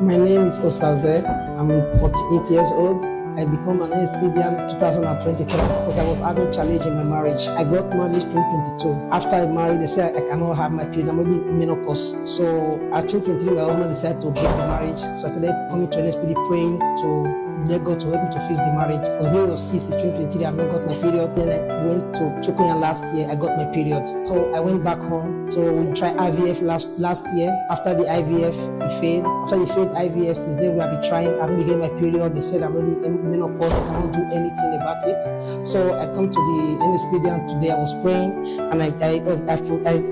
My name is Osaze. I'm 48 years old. I became an NSPD in 2023 because I was having challenge in my marriage. I got married in 2022. After I married, they said I cannot have my period. I'm maybe menopause. So at 2023, my husband decided to break the marriage. So I started coming to NSPD praying to let God to help me to fix the marriage. Because when it was 6 in 2023, I've not got my period. Then I went to Chukwunya last year, I got my period. So I went back home. So we tried IVF last year. After the IVF, it failed. After the failed IVF, since then we have been trying. I haven't been getting my period. They said I'm already menopause. I cannot do anything about it. So I come to the NSPD and today I was praying and I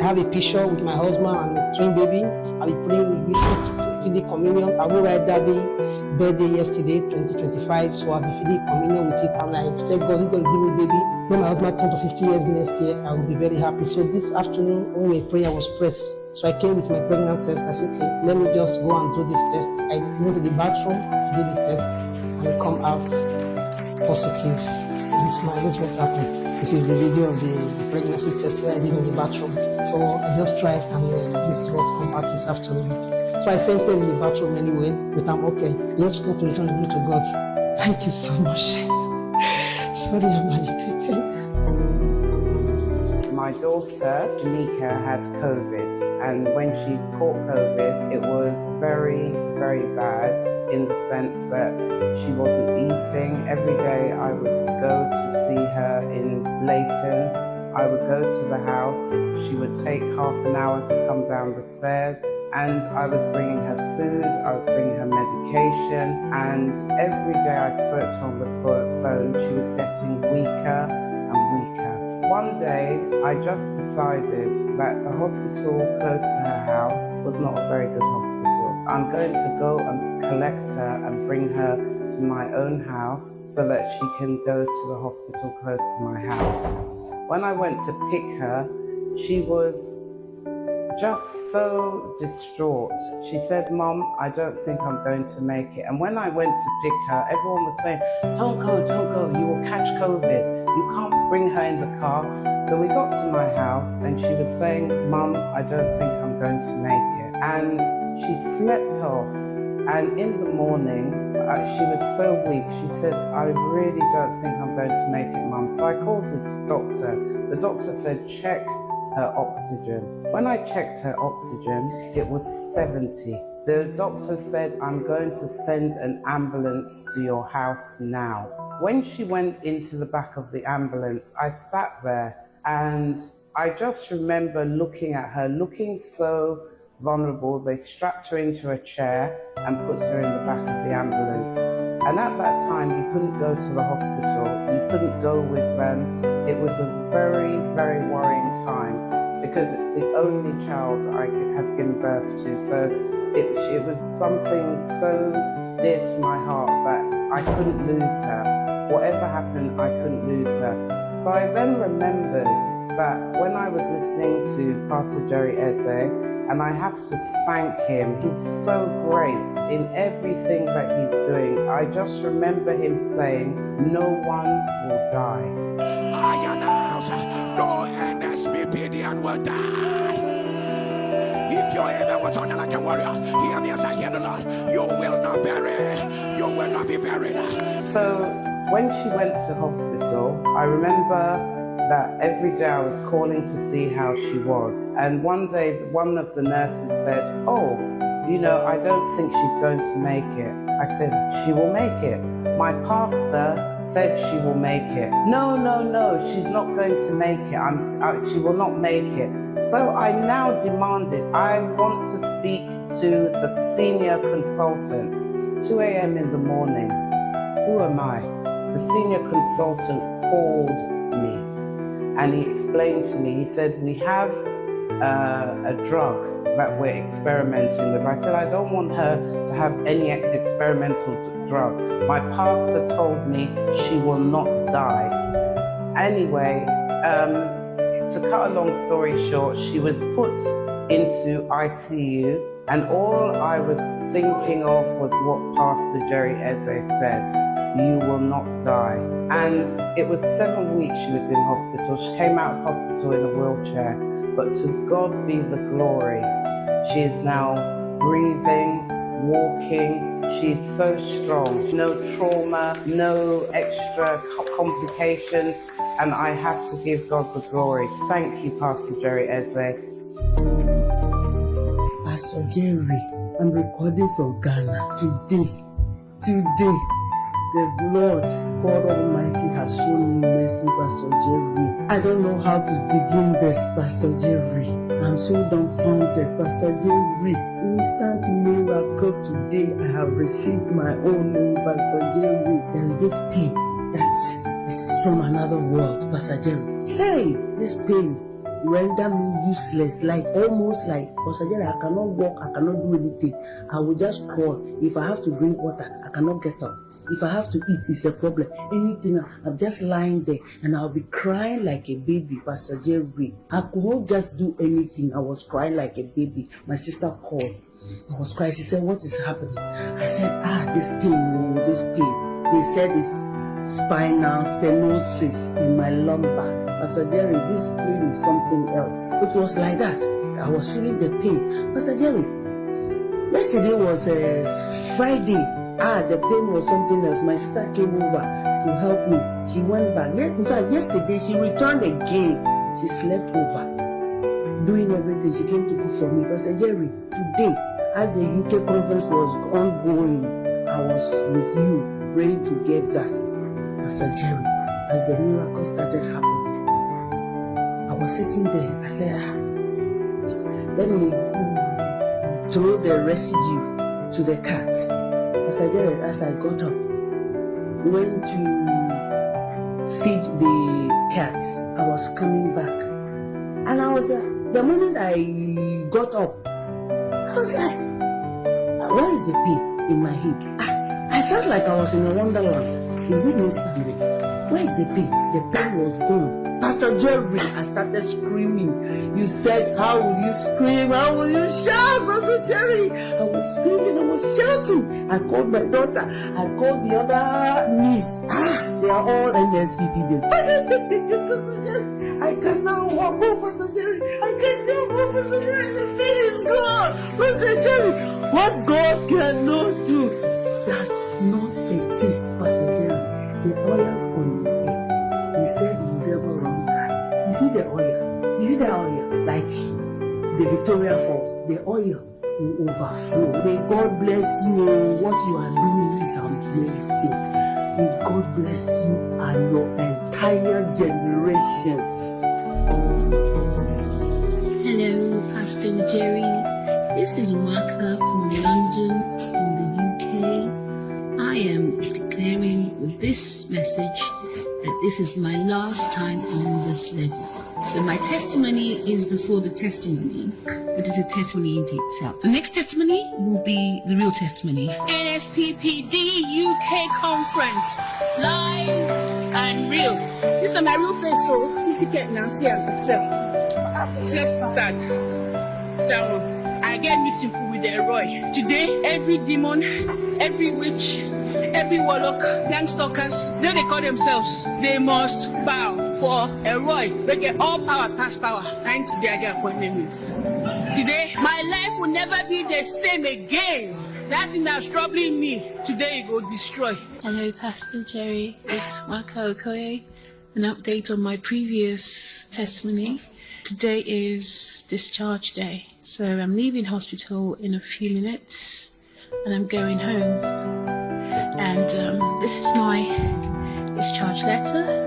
have a picture with my husband and a twin baby. I'll be praying with the communion. I will write daddy birthday yesterday, 2025. So I'll be feeding communion with it. And I said, God, you're going to give me baby. When my husband turned to 50 years next year, I will be very happy. So this afternoon, when we were praying, I was pressed. So I came with my pregnant test. I said, okay, let me just go and do this test. I went to the bathroom, I did the test, and it come out positive. This is what happened. This is the video of the pregnancy test where I did in the bathroom. So I just tried, and this is what come out this afternoon. So I fainted in the bathroom anyway, but I'm okay. Just want to return the glory to God. Thank you so much. Sorry, I'm agitated. My daughter, Janika, had COVID, and when she caught COVID, it was very, very bad in the sense that she wasn't eating. Every day I would go to see her in Leighton. I would go to the house. She would take half an hour to come down the stairs, and I was bringing her food, I was bringing her medication, and every day I spoke to her on the phone, she was getting weaker and weaker. One day, I just decided that the hospital close to her house was not a very good hospital. I'm going to go and collect her and bring her to my own house so that she can go to the hospital close to my house. When I went to pick her, she was just so distraught. She said, Mom, I don't think I'm going to make it. And when I went to pick her, everyone was saying, don't go, you will catch COVID. You can't bring her in the car. So we got to my house and she was saying, Mom, I don't think I'm going to make it. And she slept off. And in the morning, she was so weak. She said, I really don't think I'm going to make it, Mum. So I called the doctor. The doctor said, check her oxygen. When I checked her oxygen, it was 70. The doctor said, I'm going to send an ambulance to your house now. When she went into the back of the ambulance, I sat there and I just remember looking at her, looking so vulnerable. They strapped her into a chair and put her in the back of the ambulance. And at that time, you couldn't go to the hospital. You couldn't go with them. It was a very, very worrying time because it's the only child I have given birth to. So it was something so dear to my heart that I couldn't lose her. Whatever happened, I couldn't lose her. So I then remembered that when I was listening to Pastor Jerry Eze, and I have to thank him. He's so great in everything that he's doing. I just remember him saying, no one will die. I announce, no NSPPDian will die. If you're ever was on like a warrior, hear me as I hear the Lord. You will not bury. You will not be buried. So when she went to hospital, I remember that every day I was calling to see how she was. And one day, one of the nurses said, oh, you know, I don't think she's going to make it. I said, she will make it. My pastor said she will make it. No, she's not going to make it. She will not make it. So I now demanded, I want to speak to the senior consultant, 2 a.m. in the morning. Who am I? The senior consultant called me. And he explained to me, he said, we have a drug that we're experimenting with. I said, I don't want her to have any experimental drug. My pastor told me she will not die. Anyway, to cut a long story short, she was put into ICU, and all I was thinking of was what Pastor Jerry Eze said. You will not die. And it was 7 weeks she was in hospital. She came out of hospital in a wheelchair, but to God be the glory. She is now breathing, walking, walking. She's so strong. No trauma, no extra complications. And I have to give God the glory. Thank you, Pastor Jerry Eze. Pastor Jerry, I'm recording from Ghana today. The Lord God Almighty has shown me mercy, Pastor Jerry. I don't know how to begin this, Pastor Jerry. I'm so dumbfounded, Pastor Jerry. Instant miracle today. I have received my own, Pastor Jerry. There is this pain that is from another world, Pastor Jerry. Hey, this pain render me useless, almost like Pastor Jerry, I cannot walk, I cannot do anything. I will just crawl. If I have to drink water, I cannot get up. If I have to eat, it's a problem. Anything, I'm just lying there and I'll be crying like a baby, Pastor Jerry. I could not just do anything. I was crying like a baby. My sister called. I was crying. She said, what is happening? I said, this pain. They said it's spinal stenosis in my lumbar. Pastor Jerry, this pain is something else. It was like that. I was feeling the pain. Pastor Jerry, yesterday was Friday. The pain was something else. My sister came over to help me. She went back. In fact, yesterday she returned again. She slept over, doing everything. She came to cook for me. Pastor Jerry, today, as the UK conference was ongoing, I was with you, praying together. Pastor Jerry, as the miracle started happening, I was sitting there. I said, let me throw the residue to the cat. Pastor Jerry, as I got up, went to feed the cats, I was coming back. And I was, the moment I got up, I was like, where is the pain in my hip? I felt like I was in a wonderland. Is it me standing? Where is the pain? The pain was gone. Pastor Jerry, I started screaming. You said, how will you scream? How will you shout, Pastor Jerry? I was screaming, I was shouting. I called my daughter. I called the other niece. They are all NSPP. Pastor Jerry, I can now walk home, Pastor Jerry. I can now walk, Pastor Jerry. The pain is gone. Pastor Jerry, what God cannot do does not exist, Pastor Jerry. The oil on your head. He said you will never run dry. You see the oil? You see the oil? Like the Victoria Falls, the oil will overflow. May God bless you. What you are doing is amazing. May God bless you and your entire generation. Hello, Pastor Jerry. This is Waka from London in the UK. I am declaring with this message that this is my last time on this level. So my testimony is before the testimony, but it's a testimony in itself. The next testimony will be the real testimony. NSPPD UK conference, live and real. This is my real face, so ticket now, see just that one. I get meeting with the Roy. Today, every demon, every witch, every warlock, young stalkers, they call themselves. They must bow for a Roy. They get all power, past power. And today I get appointment with. Today, my life will never be the same again. That thing that's troubling me, today it will destroy. Hello, Pastor Jerry. It's Waka Okoye. An update on my previous testimony. Today is discharge day. So I'm leaving hospital in a few minutes and I'm going home. And this is my discharge letter.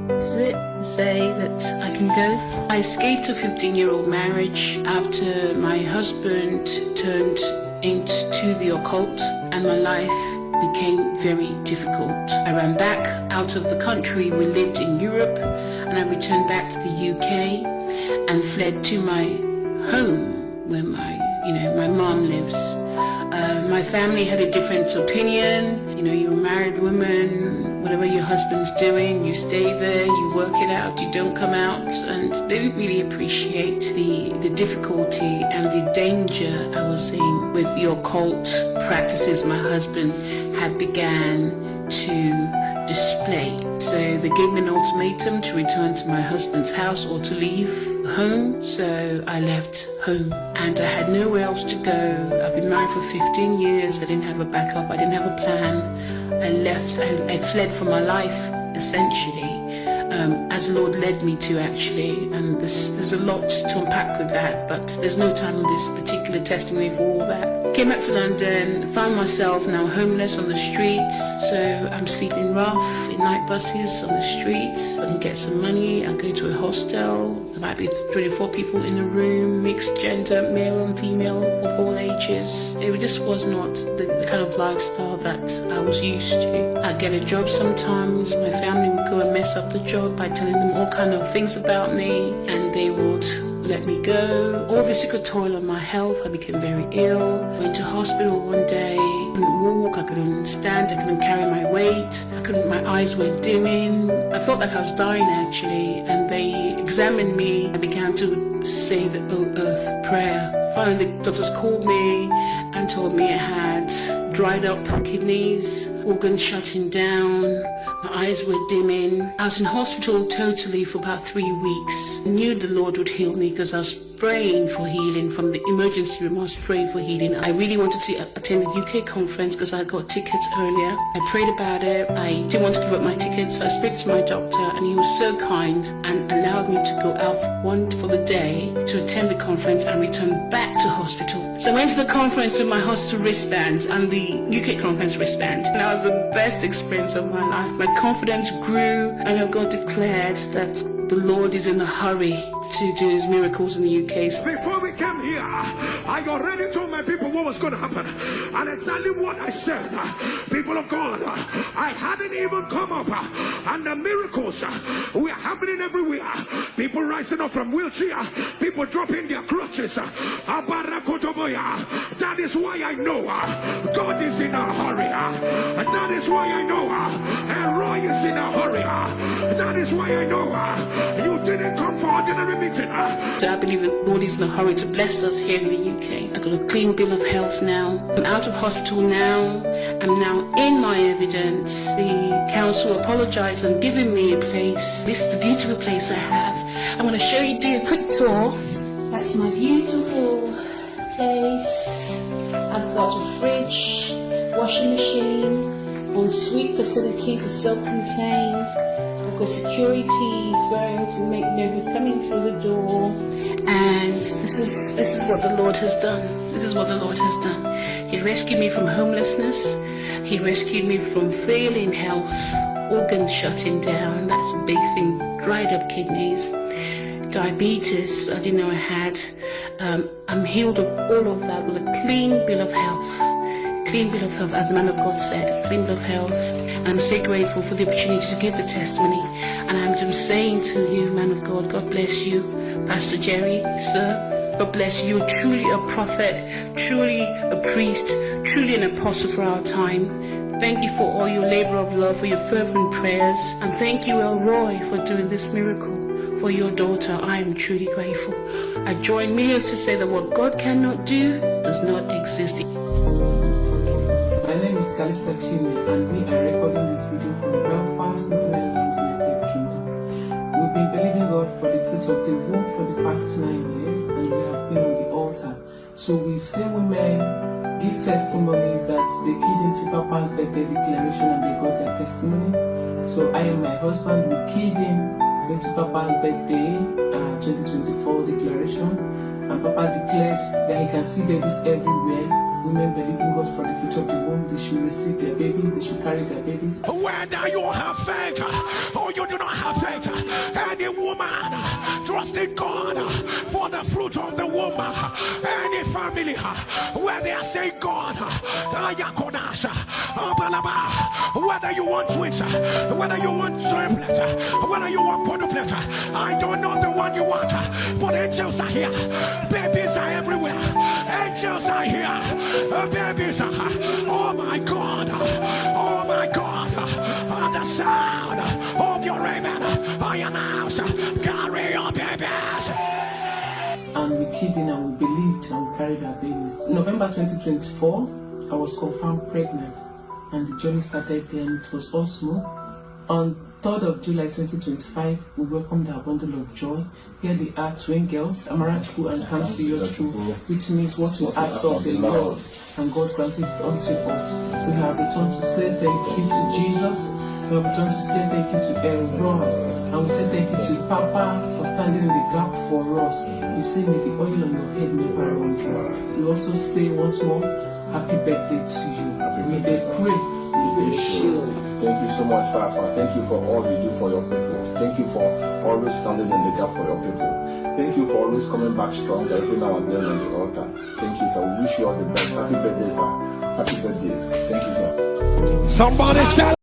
This is it to say that I can go. I escaped a 15-year-old marriage after my husband turned into the occult and my life became very difficult. I ran back out of the country. We lived in Europe and I returned back to the UK and fled to my home where my mom lives. My family had a different opinion. You're a married woman, whatever your husband's doing, you stay there, you work it out, you don't come out. And they didn't really appreciate the difficulty and the danger I was in with the occult practices my husband had began to display. So they gave me an ultimatum to return to my husband's house or to leave the home, so I left home and I had nowhere else to go. I've been married for 15 years. I didn't have a backup. I didn't have a plan. I left. I fled for my life, essentially, as the Lord led me to, actually. And there's a lot to unpack with that, but there's no time in this particular testimony for all that. Came back to London, found myself now homeless on the streets, so I'm sleeping rough in night buses on the streets. I can get some money, I go to a hostel, there might be 24 people in a room, mixed gender, male and female of all ages. It just was not the kind of lifestyle that I was used to. I'd get a job sometimes, my family would go and mess up the job by telling them all kind of things about me, and they would let me go. All this took a toll on my health. I became very ill. Went to hospital one day. I couldn't walk, I couldn't stand, I couldn't carry my weight. My eyes were dimming. I felt like I was dying, actually. And they examined me. I began to say the "O Earth" prayer. Finally, the doctors called me and told me I had dried up kidneys, organs shutting down, my eyes were dimming. I was in hospital totally for about 3 weeks. I knew the Lord would heal me because I was praying for healing. From the emergency room, I was praying for healing. I really wanted to attend the UK conference because I got tickets earlier. I prayed about it. I didn't want to give up my tickets. I spoke to my doctor and he was so kind and allowed me to go out for the day to attend the conference and return back to hospital. So I went to the conference with my hospital wristband and the UK conference wristband. And that was the best experience of my life. My confidence grew and God declared that the Lord is in a hurry to do his miracles in the UK. Before we came here, I already told my people what was going to happen. And exactly what I said, people of God, I hadn't even come up. And the miracles were happening everywhere. People rising up from wheelchair, people dropping their crutches. That is why I know God is in a hurry. And that is why I know Roy is in a hurry. That is why I know you didn't come for ordinary meeting. So I believe that God is in a hurry to bless us here in the UK. I've got a clean bill of health now. I'm out of hospital now. I'm now in my evidence. The council apologized and given me a place. This is the beautiful place I have. I'm going to show you, do a quick tour. That's my beautiful place. I've got a fridge, washing machine, ensuite facilities are self-contained. I've got security phones to make know who's coming through the door. And this is what the Lord has done. This is what the Lord has done. He rescued me from homelessness. He rescued me from failing health, organs shutting down. That's a big thing. Dried up kidneys, diabetes. I didn't know I had. I'm healed of all of that with a clean bill of health. Clean bill of health, as the man of God said, clean bill of health. And I'm so grateful for the opportunity to give the testimony. And I'm just saying to you, man of God, God bless you, Pastor Jerry, sir. God bless you. You're truly a prophet, truly a priest, truly an apostle for our time. Thank you for all your labor of love, for your fervent prayers. And thank you, Elroy, for doing this miracle for your daughter. I am truly grateful. I join millions to say that what God cannot do does not exist. My name is Calista Chini and we are recording this video from Belfast, Netherlands, United Kingdom. We've been believing God for the fruit of the womb for the past 9 years and we have been on the altar. So we've seen women give testimonies that they keyed into Papa's birthday declaration and they got their testimony. So I and my husband, we keyed into Papa's birthday 2024 declaration, and Papa declared that he can see babies everywhere. Women believing God for the fruit of the womb, they should receive their baby, they should carry their babies. Whether you have faith or you do not have faith, any woman trusting God for the fruit of the womb, any family where they are saying God, whether you want twins, whether you want triplets, whether you want quadruplets, I don't know the one you want, but angels are here, babies are everywhere, angels are here, babies are, oh my God, the sound of your amen, I announce, carry your babies. And we keyed in and we believed and we carried our babies. In November 2024, I was confirmed pregnant and the journey started there and it was all smooth. On 3rd of July 2025, we welcomed our bundle of joy. Here they are, twin girls, Amarachu and Kamsi Yochu, which means what to ask of the Lord, and God granted it unto us. We have returned to say thank you to Jesus. We have returned to say thank you to Aaron, and we say thank you to Papa for standing in the gap for us. We say may the oil on your head never run dry. We also say once more, happy birthday to you. May they pray, may they shield. Thank you so much, Papa. Thank you for all you do for your people. Thank you for always standing in the gap for your people. Thank you for always coming back strong every now and then on the altar. Thank you, sir. We wish you all the best. Happy birthday, sir. Happy birthday. Thank you, sir. Somebody say